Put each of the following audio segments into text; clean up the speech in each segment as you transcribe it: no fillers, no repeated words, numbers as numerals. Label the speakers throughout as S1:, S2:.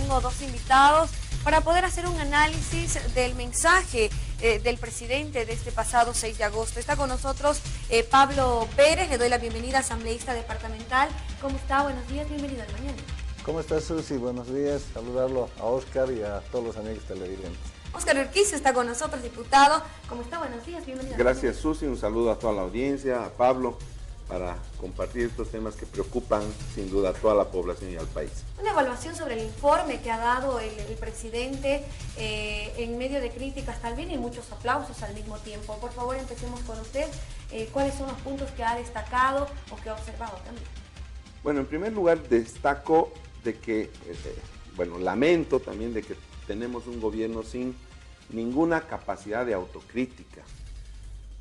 S1: tengo dos invitados para poder hacer un análisis del mensaje del presidente de este pasado 6 de agosto. Está con nosotros Pablo Pérez, le doy la bienvenida, asambleísta departamental. ¿Cómo está? Buenos días, bienvenido al Mañana.
S2: ¿Cómo estás, Susi? Buenos días. Saludarlo a Oscar y a todos los amigos televidentes.
S1: Oscar Urquiza está con nosotros, diputado. ¿Cómo está? Buenos días, bienvenido.
S3: Gracias, Susi. Un saludo a toda la audiencia, a Pablo, para compartir estos temas que preocupan sin duda a toda la población y al país.
S1: Una evaluación sobre el informe que ha dado el presidente en medio de críticas también y muchos aplausos al mismo tiempo. Por favor, empecemos con usted. ¿Cuáles son los puntos que ha destacado o que ha observado también?
S3: Bueno, en primer lugar, destaco de que, lamento también de que tenemos un gobierno sin ninguna capacidad de autocrítica.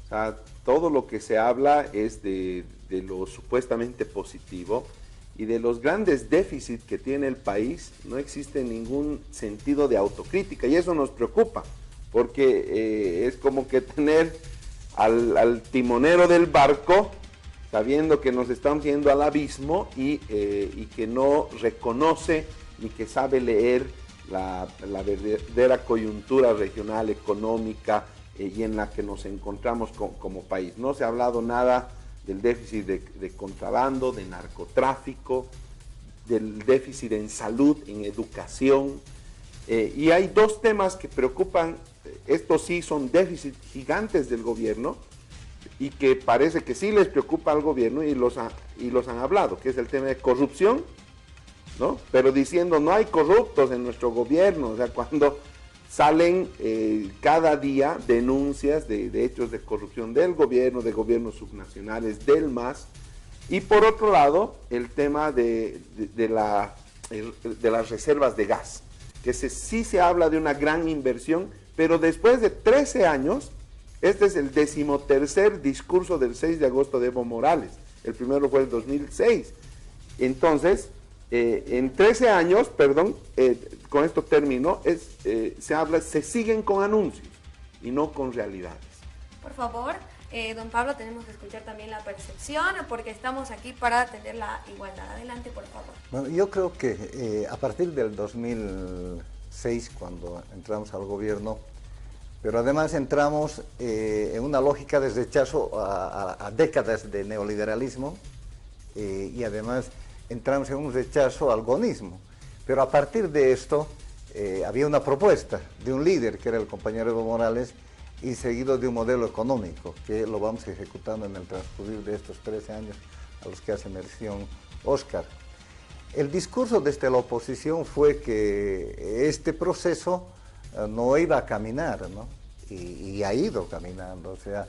S3: O sea, todo lo que se habla es de lo supuestamente positivo y de los grandes déficits que tiene el país. No existe ningún sentido de autocrítica y eso nos preocupa, porque es como que tener al timonero del barco sabiendo que nos estamos yendo al abismo y que no reconoce ni que sabe leer la verdadera coyuntura regional, económica, y en la que nos encontramos como país. No se ha hablado nada del déficit de contrabando, de narcotráfico, del déficit en salud, en educación, y hay dos temas que preocupan. Estos sí son déficits gigantes del gobierno y que parece que sí les preocupa al gobierno y los han hablado, que es el tema de corrupción, ¿no? Pero diciendo no hay corruptos en nuestro gobierno, o sea, cuando salen cada día denuncias de hechos de corrupción del gobierno, de gobiernos subnacionales, del MAS, y por otro lado el tema de las reservas de gas, que sí se habla de una gran inversión, pero después de 13 años, este es el 13º discurso del 6 de agosto de Evo Morales, el primero fue el 2006, entonces en 13 años, con esto termino, se siguen con anuncios y no con realidades.
S1: Por favor, don Pablo, tenemos que escuchar también la percepción, porque estamos aquí para atender la igualdad. Adelante, por favor.
S2: Bueno, yo creo que a partir del 2006, cuando entramos al gobierno, pero además entramos en una lógica de rechazo a décadas de neoliberalismo y además entramos en un rechazo al gonismo. Pero a partir de esto había una propuesta de un líder, que era el compañero Evo Morales, y seguido de un modelo económico, que lo vamos ejecutando en el transcurrir de estos 13 años a los que hace mención Oscar. El discurso desde la oposición fue que este proceso no iba a caminar, ¿no? Y ha ido caminando, o sea,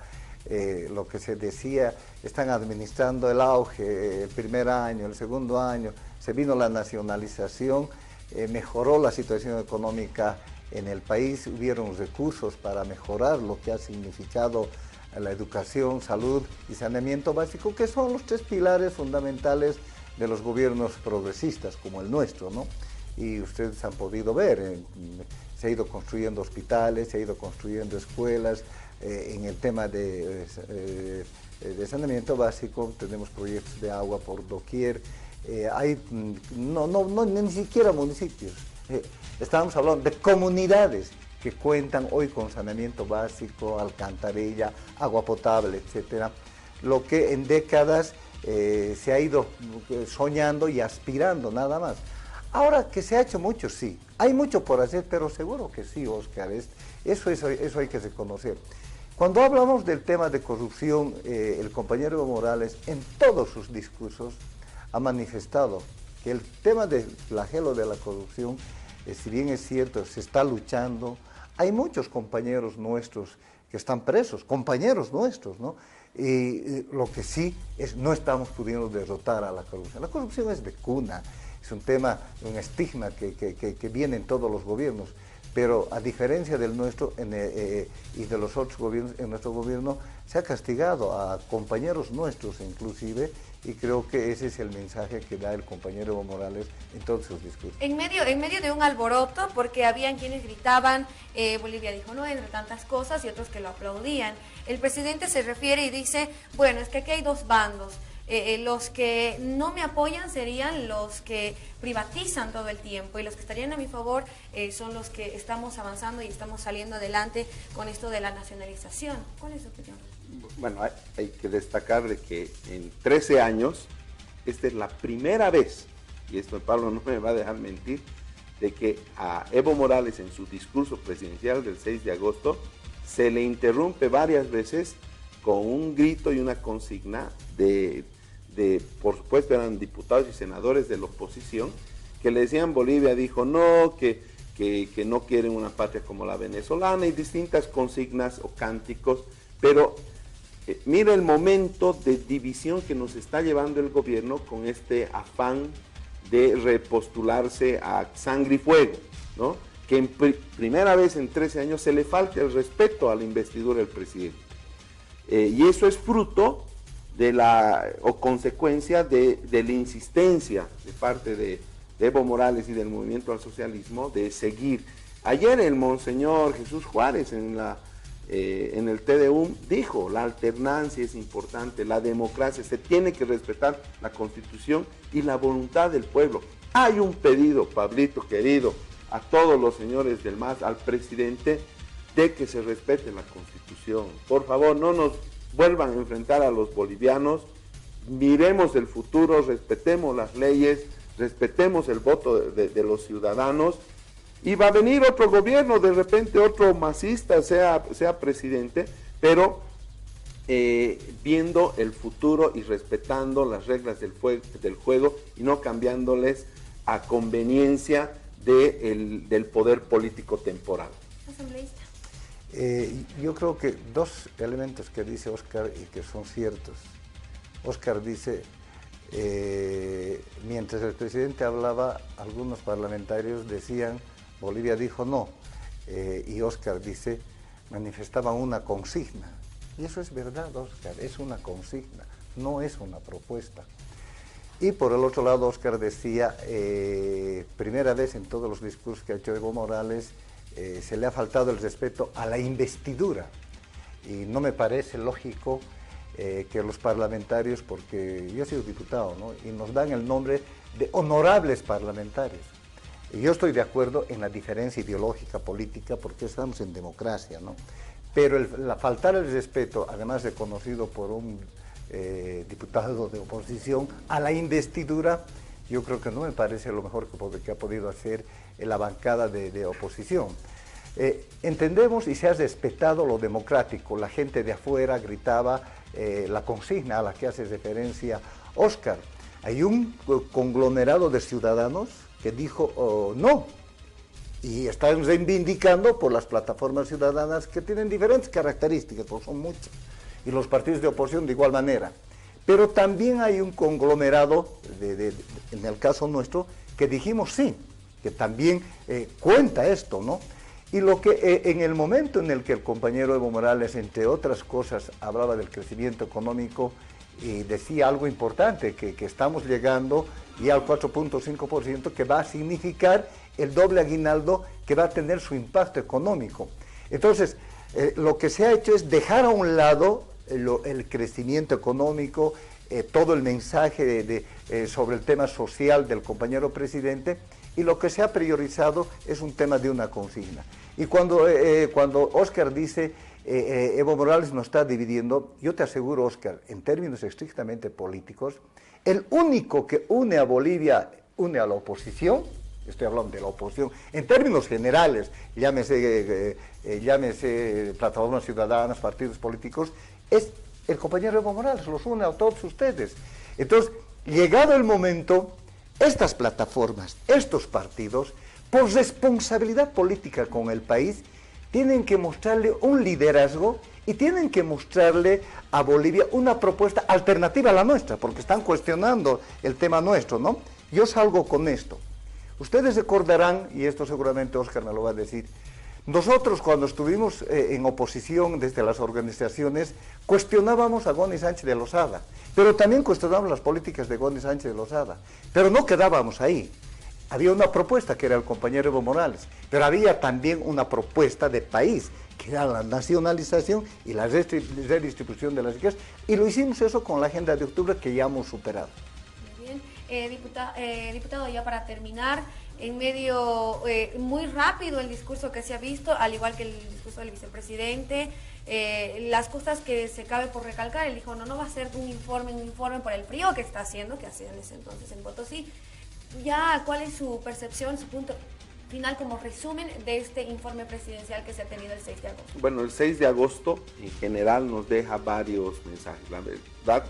S2: lo que se decía, están administrando el auge, el primer año, el segundo año, se vino la nacionalización, mejoró la situación económica en el país, hubieron recursos para mejorar lo que ha significado la educación, salud y saneamiento básico, que son los tres pilares fundamentales de los gobiernos progresistas como el nuestro, ¿no? Y ustedes han podido ver, se ha ido construyendo hospitales, se ha ido construyendo escuelas, en el tema de saneamiento básico tenemos proyectos de agua por doquier, hay ni siquiera municipios, estamos hablando de comunidades que cuentan hoy con saneamiento básico, alcantarilla, agua potable, etcétera, lo que en décadas se ha ido soñando y aspirando nada más. Ahora que se ha hecho mucho, sí, hay mucho por hacer, pero seguro que sí, Oscar, eso hay que reconocer. Cuando hablamos del tema de corrupción, el compañero Evo Morales en todos sus discursos ha manifestado que el tema del flagelo de la corrupción, si bien es cierto, se está luchando, hay muchos compañeros nuestros que están presos, compañeros nuestros, ¿no? Y lo que sí es, no estamos pudiendo derrotar a la corrupción. La corrupción es de cuna, es un tema, un estigma que viene en todos los gobiernos, pero a diferencia del nuestro y de los otros gobiernos, en nuestro gobierno se ha castigado a compañeros nuestros inclusive, y creo que ese es el mensaje que da el compañero Evo Morales en todos sus discursos.
S1: En medio de un alboroto, porque habían quienes gritaban, Bolivia dijo no, entre tantas cosas, y otros que lo aplaudían, el presidente se refiere y dice, bueno, es que aquí hay dos bandos, Los que no me apoyan serían los que privatizan todo el tiempo, y los que estarían a mi favor son los que estamos avanzando y estamos saliendo adelante con esto de la nacionalización. ¿Cuál es su opinión?
S3: Bueno, hay que destacar de que en 13 años, esta es la primera vez, y esto Pablo no me va a dejar mentir, de que a Evo Morales en su discurso presidencial del 6 de agosto se le interrumpe varias veces con un grito y una consigna por supuesto eran diputados y senadores de la oposición, que le decían Bolivia dijo no, que no quieren una patria como la venezolana, y distintas consignas o cánticos, pero mira el momento de división que nos está llevando el gobierno con este afán de repostularse a sangre y fuego, ¿no? Que en primera vez en 13 años se le falta el respeto a la investidura del presidente. Y eso es fruto de consecuencia de la insistencia de parte de Evo Morales y del movimiento al socialismo de seguir. Ayer el monseñor Jesús Juárez en el TDUM dijo, la alternancia es importante, la democracia, se tiene que respetar la Constitución y la voluntad del pueblo. Hay un pedido, Pablito querido, a todos los señores del MAS, al presidente, de que se respete la Constitución. Por favor, no nos vuelvan a enfrentar a los bolivianos, miremos el futuro, respetemos las leyes, respetemos el voto de los ciudadanos, y va a venir otro gobierno, de repente otro masista sea presidente, pero viendo el futuro y respetando las reglas del juego y no cambiándoles a conveniencia del poder político temporal.
S1: Asambleísta.
S2: Yo creo que dos elementos que dice Óscar y que son ciertos. Óscar dice, mientras el presidente hablaba, algunos parlamentarios decían, Bolivia dijo no, y Óscar dice, manifestaban una consigna. Y eso es verdad, Óscar, es una consigna, no es una propuesta. Y por el otro lado, Óscar decía, primera vez en todos los discursos que ha hecho Evo Morales, se le ha faltado el respeto a la investidura. Y no me parece lógico que los parlamentarios, porque yo he sido diputado, ¿no? Y nos dan el nombre de honorables parlamentarios. Y yo estoy de acuerdo en la diferencia ideológica, política, porque estamos en democracia, ¿no? Pero faltar el respeto, además reconocido por un diputado de oposición, a la investidura, yo creo que no me parece lo mejor que ha podido hacer la bancada de oposición. Entendemos y se ha respetado lo democrático, la gente de afuera gritaba la consigna a la que hace referencia Óscar. Hay un conglomerado de ciudadanos que dijo no, y están reivindicando por las plataformas ciudadanas que tienen diferentes características, porque son muchas, y los partidos de oposición de igual manera. Pero también hay un conglomerado, en el caso nuestro, que dijimos sí, que también cuenta esto, ¿no? Y lo que en el momento en el que el compañero Evo Morales, entre otras cosas, hablaba del crecimiento económico y decía algo importante, que estamos llegando ya al 4.5%, que va a significar el doble aguinaldo que va a tener su impacto económico. Entonces, lo que se ha hecho es dejar a un lado el crecimiento económico, todo el mensaje sobre el tema social del compañero presidente, y lo que se ha priorizado es un tema de una consigna. Y cuando Óscar dice, Evo Morales nos está dividiendo, yo te aseguro, Óscar, en términos estrictamente políticos, el único que une a Bolivia, une a la oposición, estoy hablando de la oposición, en términos generales, llámese plataformas ciudadanas, partidos políticos, es el compañero Evo Morales, los une a todos ustedes. Entonces, llegado el momento, estas plataformas, estos partidos, por responsabilidad política con el país, tienen que mostrarle un liderazgo y tienen que mostrarle a Bolivia una propuesta alternativa a la nuestra, porque están cuestionando el tema nuestro, ¿no? Yo salgo con esto. Ustedes recordarán, y esto seguramente Óscar me lo va a decir, nosotros cuando estuvimos en oposición desde las organizaciones, cuestionábamos a Goni Sánchez de Lozada, pero también cuestionábamos las políticas de Goni Sánchez de Lozada, pero no quedábamos ahí. Había una propuesta que era el compañero Evo Morales, pero había también una propuesta de país, que era la nacionalización y la redistribución de las riquezas, y lo hicimos eso con la agenda de octubre que ya hemos superado.
S1: Muy bien, diputado, ya para terminar, en medio muy rápido el discurso que se ha visto, al igual que el discurso del vicepresidente, las cosas que se cabe por recalcar, él dijo, no va a ser un informe por el frío que está haciendo, que hacía en ese entonces en Potosí. Ya, ¿cuál es su percepción, su punto final como resumen de este informe presidencial que se ha tenido el 6 de agosto?
S3: Bueno, el 6 de agosto en general nos deja varios mensajes. La verdad,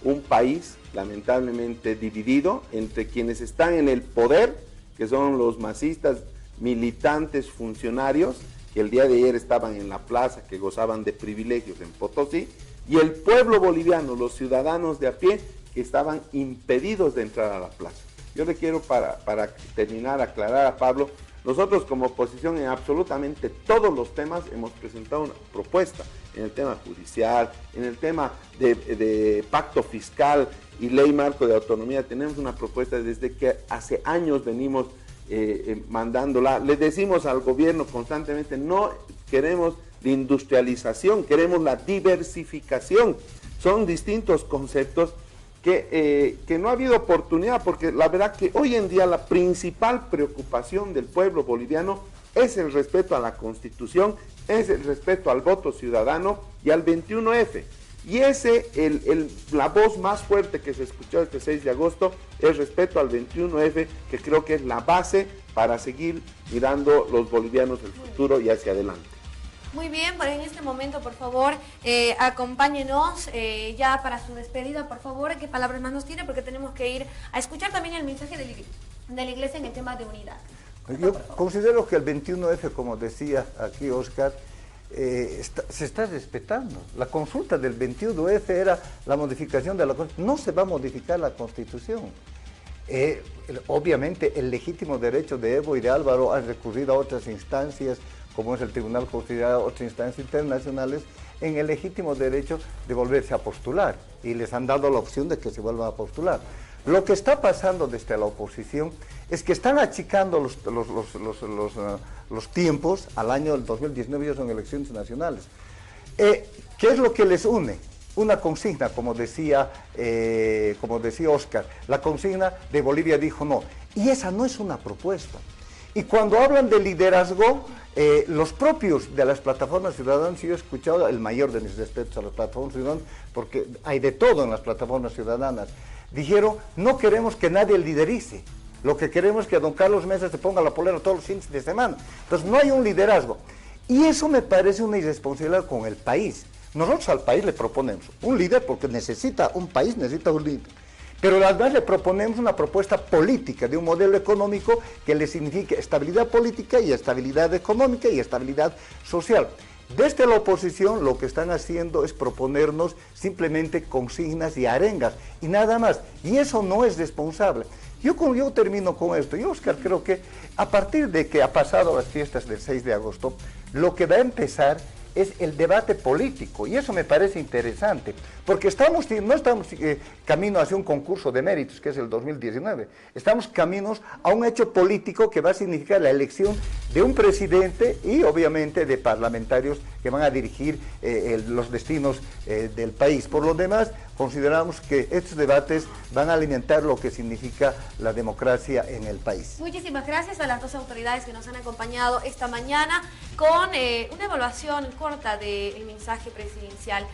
S3: un país lamentablemente dividido entre quienes están en el poder, que son los masistas, militantes, funcionarios, que el día de ayer estaban en la plaza, que gozaban de privilegios en Potosí, y el pueblo boliviano, los ciudadanos de a pie, que estaban impedidos de entrar a la plaza. Yo le quiero, para terminar, aclarar a Pablo, nosotros como oposición en absolutamente todos los temas hemos presentado una propuesta, en el tema judicial, en el tema de pacto fiscal y ley marco de autonomía, tenemos una propuesta desde que hace años venimos mandándola. Le decimos al gobierno constantemente, no queremos la industrialización, queremos la diversificación. Son distintos conceptos que no ha habido oportunidad, porque la verdad que hoy en día la principal preocupación del pueblo boliviano es el respeto a la Constitución, es el respeto al voto ciudadano y al 21F. Y la voz más fuerte que se escuchó este 6 de agosto es respeto al 21F, que creo que es la base para seguir mirando los bolivianos el futuro y hacia adelante.
S1: Muy bien, pero en este momento, por favor, acompáñenos ya para su despedida, por favor. ¿Qué palabras más nos tiene? Porque tenemos que ir a escuchar también el mensaje de la Iglesia en el tema de unidad.
S2: Yo considero que el 21F, como decía aquí Oscar, se está respetando. La consulta del 21F era la modificación de la Constitución. No se va a modificar la Constitución. Obviamente el legítimo derecho de Evo y de Álvaro han recurrido a otras instancias, como es el Tribunal Constitucional, otras instancias internacionales, en el legítimo derecho de volverse a postular, y les han dado la opción de que se vuelvan a postular. Lo que está pasando desde la oposición es que están achicando los tiempos al año del 2019, ya son elecciones nacionales. ¿Qué es lo que les une? Una consigna, como decía Oscar, la consigna de Bolivia dijo no, y esa no es una propuesta. Y cuando hablan de liderazgo, los propios de las plataformas ciudadanas, yo he escuchado el mayor de mis respetos a las plataformas ciudadanas, porque hay de todo en las plataformas ciudadanas, dijeron, no queremos que nadie liderice, lo que queremos es que don Carlos Mesa se ponga la polera todos los fines de semana. Entonces no hay un liderazgo. Y eso me parece una irresponsabilidad con el país. Nosotros al país le proponemos un líder, porque un país necesita un líder. Pero además le proponemos una propuesta política de un modelo económico que le signifique estabilidad política y estabilidad económica y estabilidad social. Desde la oposición lo que están haciendo es proponernos simplemente consignas y arengas y nada más. Y eso no es responsable. Yo termino con esto. Yo, Oscar, creo que a partir de que ha pasado las fiestas del 6 de agosto, lo que va a empezar es el debate político, y eso me parece interesante, porque no estamos camino hacia un concurso de méritos, que es el 2019, estamos caminos a un hecho político que va a significar la elección de un presidente y obviamente de parlamentarios que van a dirigir los destinos del país. Por lo demás, consideramos que estos debates van a alimentar lo que significa la democracia en el país.
S1: Muchísimas gracias a las dos autoridades que nos han acompañado esta mañana con una evaluación corta del mensaje presidencial.